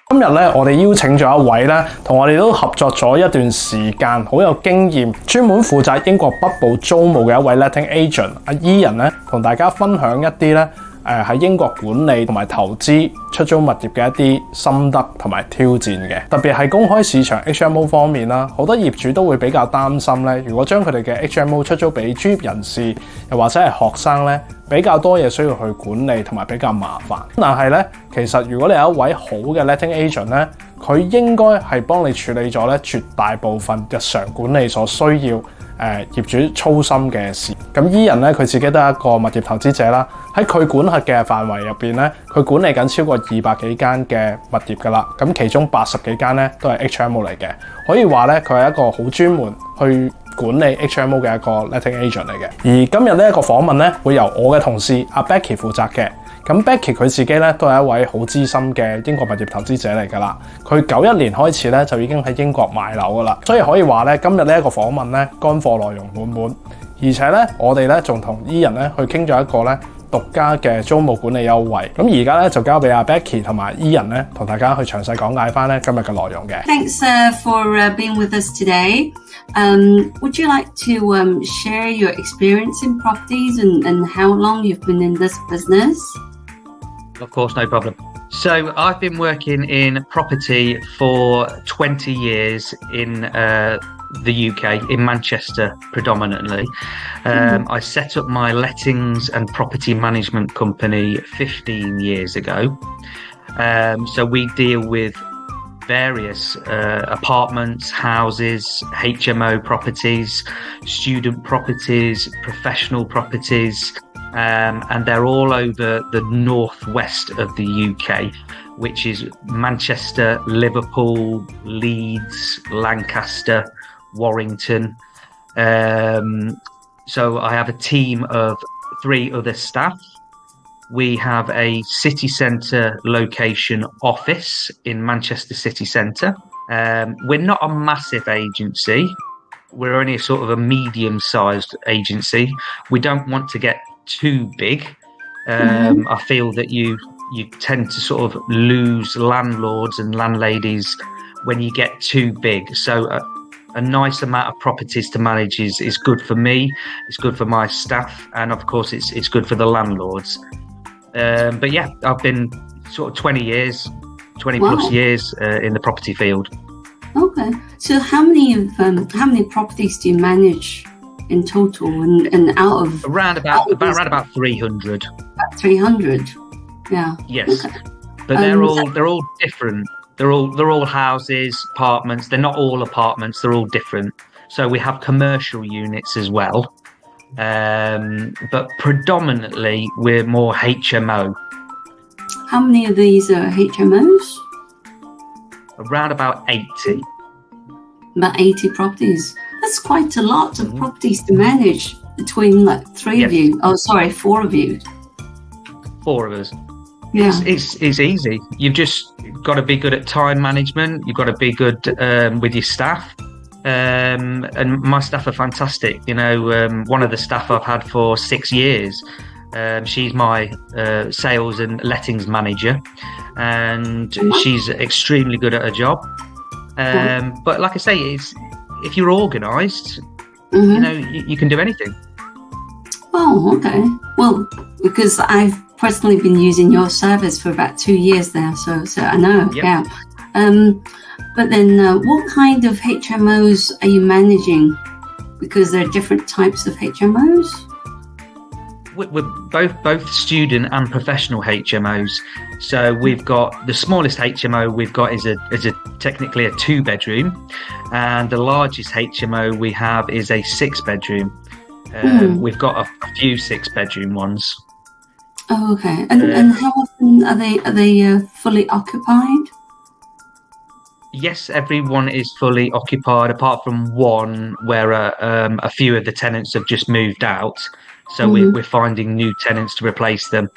今日咧，我哋邀請咗一位咧，同我哋都合作咗一段時間，好有經驗，專門負責英國北部租務嘅一位 Letting Agent 阿 Ian 咧，同大家分享一啲咧喺英國管理同埋投資出租物業嘅一啲心得同埋挑戰嘅。特別係公開市場 HMO 方面啦，好多業主都會比較擔心咧，如果將佢哋嘅 HMO 出租俾專業人士，又或者係學生咧，比較多嘢需要去管理同埋比較麻煩。但係咧，其實如果你有一位好嘅 Letting Agent 咧，佢應該係幫你處理咗咧絕大部分日常管理所需要業主操心嘅事。咁Ian咧，佢自己都係一個物業投資者啦。喺佢管轄嘅範圍入邊咧，佢管理緊超過200幾間嘅物業㗎啦。咁其中80幾間咧都係 HMO 嚟嘅，可以話咧佢係一個好專門去管理 HMO 嘅一個 Letting Agent 嚟嘅。而今日呢一個訪問咧，會由我嘅同事阿 Becky 負責嘅。咁 Becky 佢自己咧都係一位好資深嘅英國物業投資者嚟㗎啦。佢91年開始咧就已經喺英國買樓㗎啦，所以可以話咧今日呢一個訪問咧乾貨內容滿滿，而且咧我哋咧仲同 Ian 咧去傾咗一個咧獨家嘅租務管理優惠。咁而家咧就交俾阿 Becky 同埋 Ian 咧同大家去詳細講解翻咧今日嘅內容嘅。Thanks for being with us today. Would you like to share your experience in properties and how long you've been in this business? Of course, no problem. So I've been working in property for 20 years in the UK, in Manchester predominantly. I set up my lettings and property management company 15 years ago. So we deal with various apartments, houses, HMO properties, student properties, professional properties, and they're all over the northwest of the UK, which is Manchester, Liverpool, Leeds, Lancaster, Warrington. So I have a team of 3 other staff. We have a city centre location office in Manchester city centre. We're not a massive agency. We're only a sort of a medium-sized agency. We don't want to get too big. I feel that you tend to sort of lose landlords and landladies when you get too big. So a nice amount of properties to manage is good for me, it's good for my staff, and of course it's good for the landlords. But yeah, I've been sort of 20 plus years in the property field. Okay, so how many properties do you manage in total, and out of around about 300. About 300, yeah. Yes, okay. But they're all different. They're all houses, apartments. They're not all apartments. They're all different. So we have commercial units as well, but predominantly we're more HMO. How many of these are HMOs? Around about 80. About 80 properties. That's quite a lot of properties to manage between like 3 of you. Oh, sorry, 4 of you. 4 of us. Yeah. It's easy. You've just got to be good at time management. You've got to be good with your staff. And my staff are fantastic. You know, one of the staff I've had for 6 years, she's my sales and lettings manager, and she's extremely good at her job. But like I say, if you're organised, you know, you can do anything. Oh, okay. Well, because I've personally been using your service for about 2 years now, so I know. Yep. Yeah. But then, what kind of HMOs are you managing? Because there are different types of HMOs. We're both student and professional HMOs. So we've got the smallest HMO we've got is technically a 2-bedroom, and the largest HMO we have is a 6-bedroom. We've got a few 6-bedroom ones. Oh, okay. And how often are they fully occupied? Yes, everyone is fully occupied, apart from one where a few of the tenants have just moved out. So we're finding new tenants to replace them.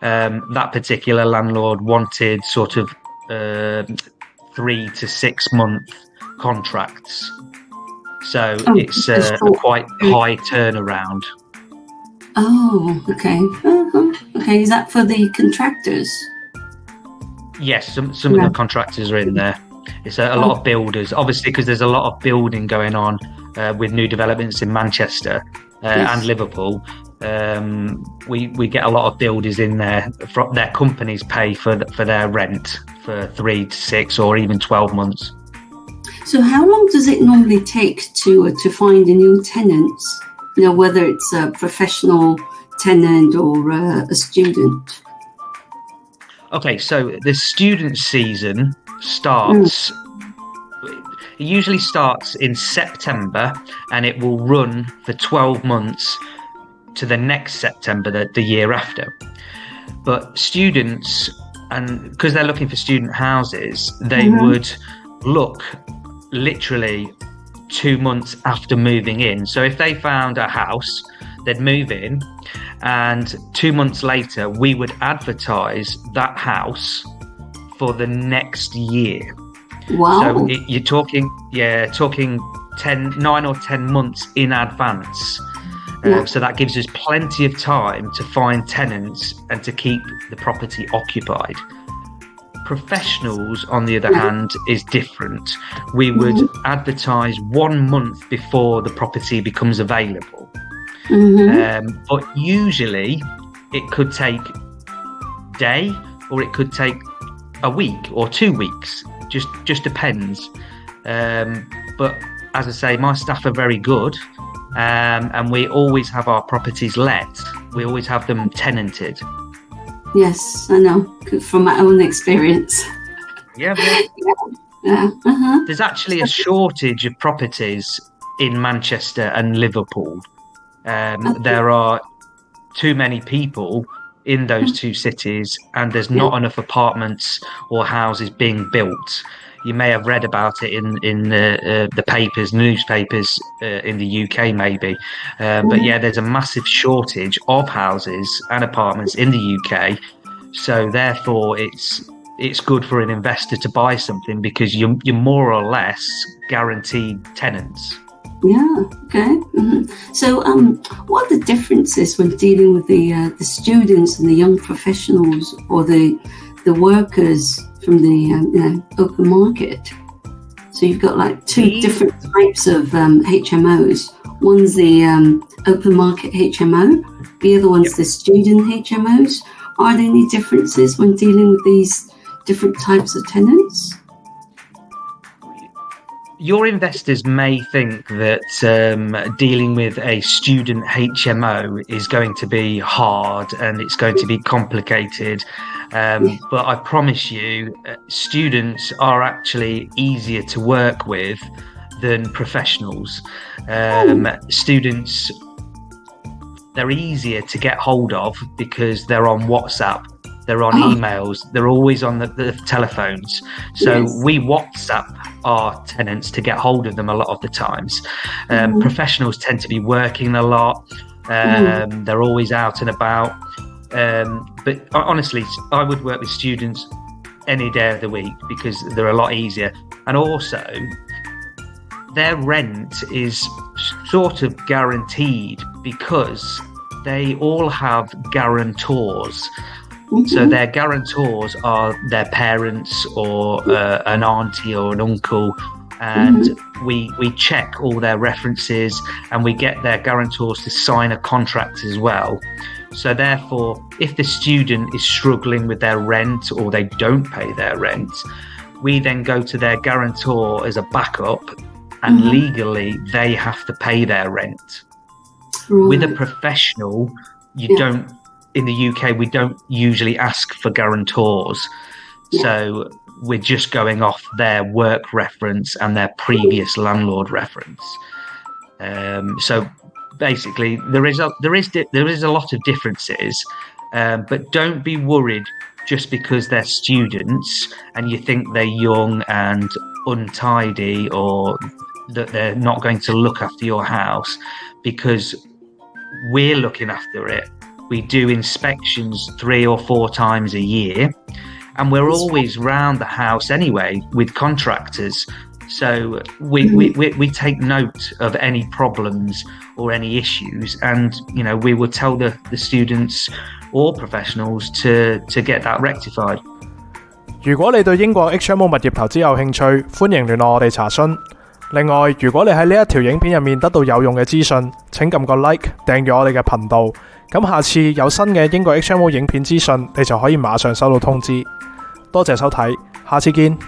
That particular landlord wanted sort of 3 to 6 month contracts. So it's a quite high turnaround. Oh, okay. Okay, is that for the contractors? Yes, some of the contractors are in there. It's a lot of builders, obviously, because there's a lot of building going on with new developments in Manchester and Liverpool. We get a lot of builders in there. Their companies pay for their rent for 3 to 6 or even 12 months. So how long does it normally take to find a new tenant? You know, whether it's a professional tenant or a student? Okay, so the student season starts, it usually starts in September, and it will run for 12 months to the next September, the year after. But students, and because they're looking for student houses, they would look literally 2 months after moving in. So if they found a house, they'd move in, and 2 months later we would advertise that house for the next year. Wow. So you're talking 9 or 10 months in advance. So that gives us plenty of time to find tenants and to keep the property occupied. Professionals, on the other hand, is different. We would advertise 1 month before the property becomes available. But usually it could take a day, or it could take a week or 2 weeks. Just depends. But as I say, my staff are very good. And we always have our properties let. We always have them tenanted. Yes, I know, from my own experience. Yeah. There's actually a shortage of properties in Manchester and Liverpool. There are too many people in those two cities, and there's not enough apartments or houses being built. You may have read about it in the papers, newspapers in the UK maybe. But yeah, there's a massive shortage of houses and apartments in the UK. So therefore, it's good for an investor to buy something because you're more or less guaranteed tenants. Yeah, okay. So what are the differences when dealing with the students and the young professionals or the workers from the open market? So you've got like two different types of HMOs. One's the open market HMO, the other one's the student HMOs. Are there any differences when dealing with these different types of tenants? Your investors may think that dealing with a student HMO is going to be hard and it's going to be complicated. But I promise you, students are actually easier to work with than professionals. Students, they're easier to get hold of because they're on WhatsApp, they're on emails, they're always on the telephones. So we WhatsApp our tenants to get hold of them a lot of the times. Professionals tend to be working a lot. They're always out and about. But honestly, I would work with students any day of the week because they're a lot easier. And also, their rent is sort of guaranteed because they all have guarantors. So their guarantors are their parents or an auntie or an uncle, and we check all their references and we get their guarantors to sign a contract as well. So therefore, if the student is struggling with their rent or they don't pay their rent, we then go to their guarantor as a backup, and legally they have to pay their rent. With a professional, you don't. In the UK, we don't usually ask for guarantors. So we're just going off their work reference and their previous landlord reference. So basically, there is a lot of differences, but don't be worried just because they're students and you think they're young and untidy or that they're not going to look after your house, because we're looking after it. We do inspections 3 or 4 times a year, and we're always round the house anyway with contractors. So we take note of any problems or any issues, and we will tell the students or professionals to get that rectified. 如果你對英國 HMO 物業投資有興趣，歡迎聯絡我哋查詢。另外，如果你喺呢一條影片入面得到有用嘅資訊，請撳個 like， 訂閱我哋嘅頻道。咁下次有新嘅英國 HMO 影片資訊，你就可以馬上收到通知。多謝收睇，下次見。